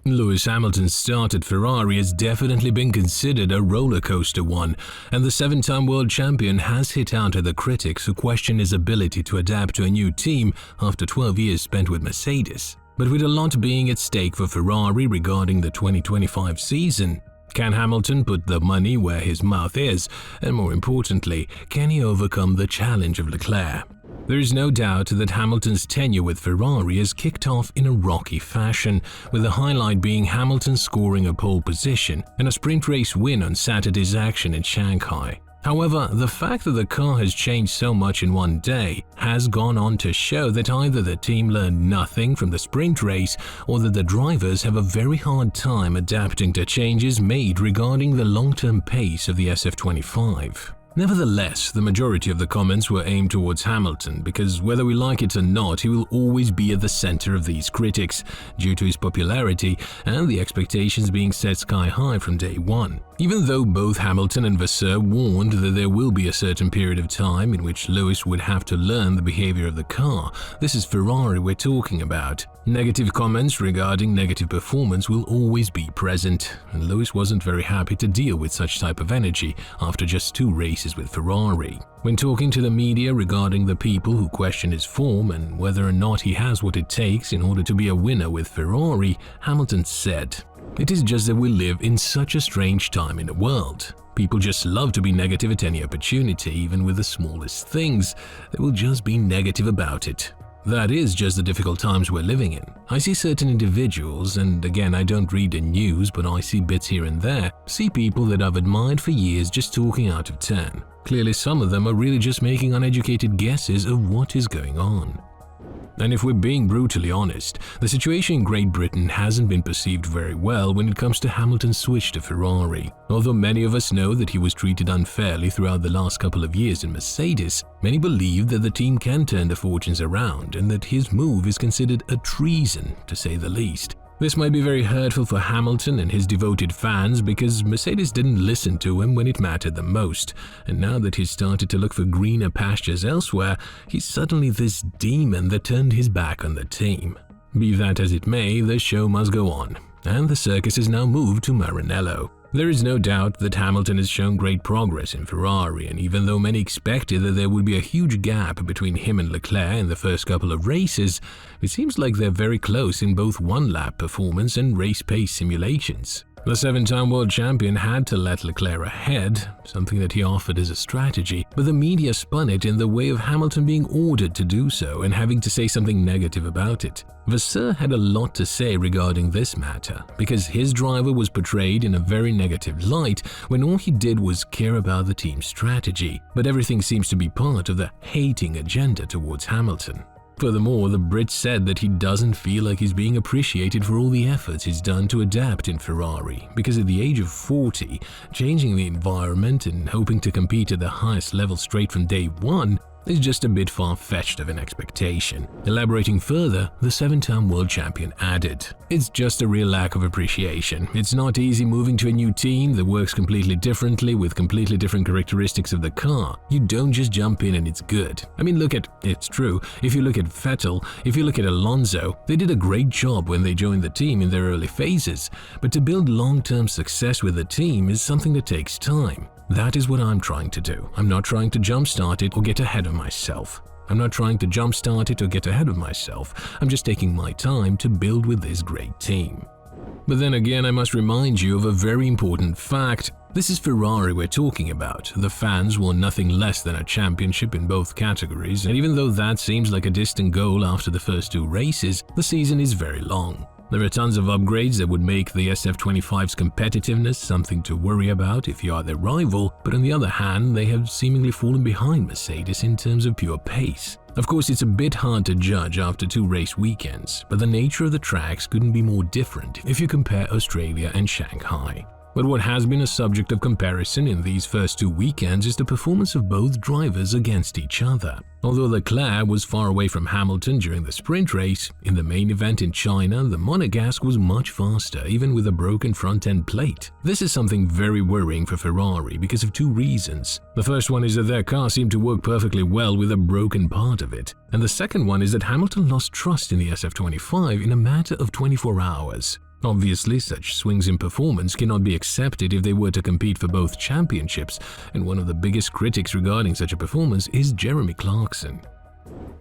Lewis Hamilton's start at Ferrari has definitely been considered a roller coaster one, and the 7-time world champion has hit out at the critics who question his ability to adapt to a new team after 12 years spent with Mercedes. But with a lot being at stake for Ferrari regarding the 2025 season, can Hamilton put the money where his mouth is, and more importantly, can he overcome the challenge of Leclerc? There is no doubt that Hamilton's tenure with Ferrari has kicked off in a rocky fashion, with the highlight being Hamilton scoring a pole position and a sprint race win on Saturday's action in Shanghai. However, the fact that the car has changed so much in one day has gone on to show that either the team learned nothing from the sprint race or that the drivers have a very hard time adapting to changes made regarding the long-term pace of the SF25. Nevertheless, the majority of the comments were aimed towards Hamilton because whether we like it or not, he will always be at the center of these critics due to his popularity and the expectations being set sky high from day one. Even though both Hamilton and Vasseur warned that there will be a certain period of time in which Lewis would have to learn the behavior of the car, this is Ferrari we're talking about. Negative comments regarding negative performance will always be present, and Lewis wasn't very happy to deal with such type of energy after just 2 races with Ferrari. When talking to the media regarding the people who question his form and whether or not he has what it takes in order to be a winner with Ferrari, Hamilton said, "It is just that we live in such a strange time in the world. People just love to be negative at any opportunity, even with the smallest things. They will just be negative about it. That is just the difficult times we're living in. I see certain individuals, and again I don't read the news but I see bits here and there, see people that I've admired for years just talking out of turn. Clearly some of them are really just making uneducated guesses of what is going on." And if we're being brutally honest, the situation in Great Britain hasn't been perceived very well when it comes to Hamilton's switch to Ferrari. Although many of us know that he was treated unfairly throughout the last couple of years in Mercedes, many believe that the team can turn the fortunes around and that his move is considered a treason, to say the least. This might be very hurtful for Hamilton and his devoted fans because Mercedes didn't listen to him when it mattered the most, and now that he's started to look for greener pastures elsewhere, he's suddenly this demon that turned his back on the team. Be that as it may, the show must go on, and the circus has now moved to Maranello. There is no doubt that Hamilton has shown great progress in Ferrari, and even though many expected that there would be a huge gap between him and Leclerc in the first couple of races, it seems like they're very close in both one-lap performance and race pace simulations. The 7-time world champion had to let Leclerc ahead, something that he offered as a strategy, but the media spun it in the way of Hamilton being ordered to do so and having to say something negative about it. Vasseur had a lot to say regarding this matter, because his driver was portrayed in a very negative light when all he did was care about the team's strategy, but everything seems to be part of the hating agenda towards Hamilton. Furthermore, the Brit said that he doesn't feel like he's being appreciated for all the efforts he's done to adapt in Ferrari, because at the age of 40, changing the environment and hoping to compete at the highest level straight from day one is just a bit far-fetched of an expectation. Elaborating further, the 7-time world champion added, "It's just a real lack of appreciation. It's not easy moving to a new team that works completely differently with completely different characteristics of the car. You don't just jump in and it's good. I mean, it's true, if you look at Vettel, if you look at Alonso, they did a great job when they joined the team in their early phases, but to build long-term success with a team is something that takes time. That is what I'm trying to do. I'm not trying to jumpstart it or get ahead of myself. I'm just taking my time to build with this great team." But then again, I must remind you of a very important fact. This is Ferrari we're talking about. The fans want nothing less than a championship in both categories, and even though that seems like a distant goal after the first 2 races, the season is very long. There are tons of upgrades that would make the SF25's competitiveness something to worry about if you are their rival, but on the other hand, they have seemingly fallen behind Mercedes in terms of pure pace. Of course, it's a bit hard to judge after 2 race weekends, but the nature of the tracks couldn't be more different if you compare Australia and Shanghai. But what has been a subject of comparison in these first 2 weekends is the performance of both drivers against each other. Although Leclerc was far away from Hamilton during the sprint race, in the main event in China, the Monegasque was much faster, even with a broken front-end plate. This is something very worrying for Ferrari because of 2 reasons. The first one is that their car seemed to work perfectly well with a broken part of it. And the second one is that Hamilton lost trust in the SF25 in a matter of 24 hours. Obviously, such swings in performance cannot be accepted if they were to compete for both championships, and one of the biggest critics regarding such a performance is Jeremy Clarkson.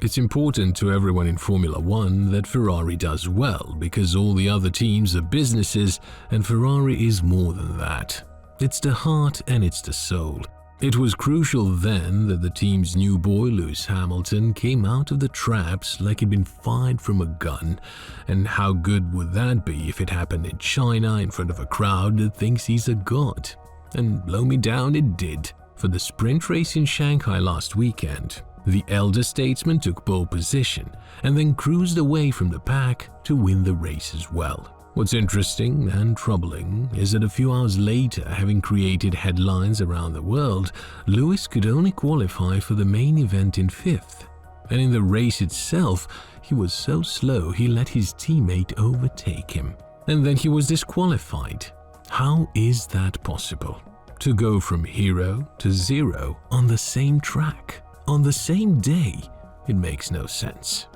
It's important to everyone in Formula One that Ferrari does well because all the other teams are businesses and Ferrari is more than that. It's the heart and it's the soul. It was crucial then that the team's new boy Lewis Hamilton came out of the traps like he'd been fired from a gun. And how good would that be if it happened in China in front of a crowd that thinks he's a god? And blow me down it did. For the sprint race in Shanghai last weekend, the elder statesman took pole position and then cruised away from the pack to win the race as well. What's interesting and troubling is that a few hours later, having created headlines around the world, Lewis could only qualify for the main event in 5th. And in the race itself, he was so slow he let his teammate overtake him. And then he was disqualified. How is that possible? To go from hero to zero on the same track? On the same day, it makes no sense.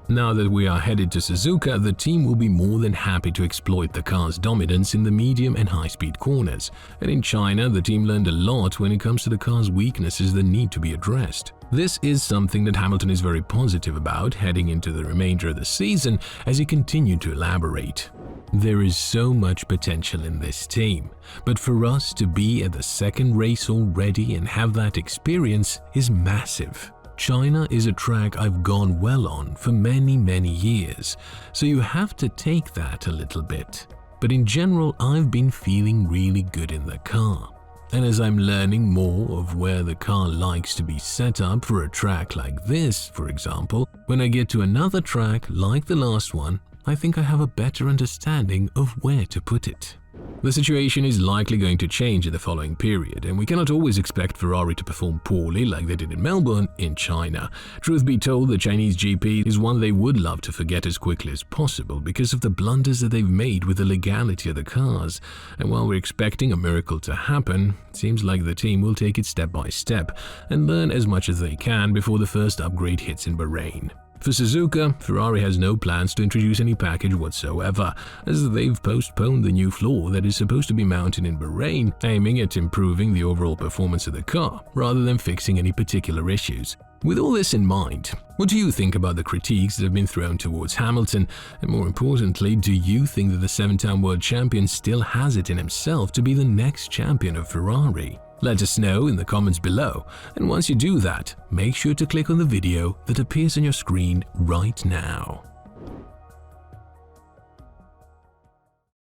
Now that we are headed to Suzuka, the team will be more than happy to exploit the car's dominance in the medium and high-speed corners. And in China, the team learned a lot when it comes to the car's weaknesses that need to be addressed. This is something that Hamilton is very positive about heading into the remainder of the season as he continued to elaborate. There is so much potential in this team, but for us to be at the second race already and have that experience is massive. China is a track I've gone well on for many years, so you have to take that a little bit. But in general, I've been feeling really good in the car. And as I'm learning more of where the car likes to be set up for a track like this, for example, when I get to another track like the last one, I think I have a better understanding of where to put it. The situation is likely going to change in the following period, and we cannot always expect Ferrari to perform poorly like they did in Melbourne in China. Truth be told, the Chinese GP is one they would love to forget as quickly as possible because of the blunders that they've made with the legality of the cars. And while we're expecting a miracle to happen, it seems like the team will take it step by step and learn as much as they can before the first upgrade hits in Bahrain. For Suzuka, Ferrari has no plans to introduce any package whatsoever, as they've postponed the new floor that is supposed to be mounted in Bahrain, aiming at improving the overall performance of the car, rather than fixing any particular issues. With all this in mind, what do you think about the critiques that have been thrown towards Hamilton? And more importantly, do you think that the 7-time world champion still has it in himself to be the next champion of Ferrari? Let us know in the comments below, and once you do that, make sure to click on the video that appears on your screen right now.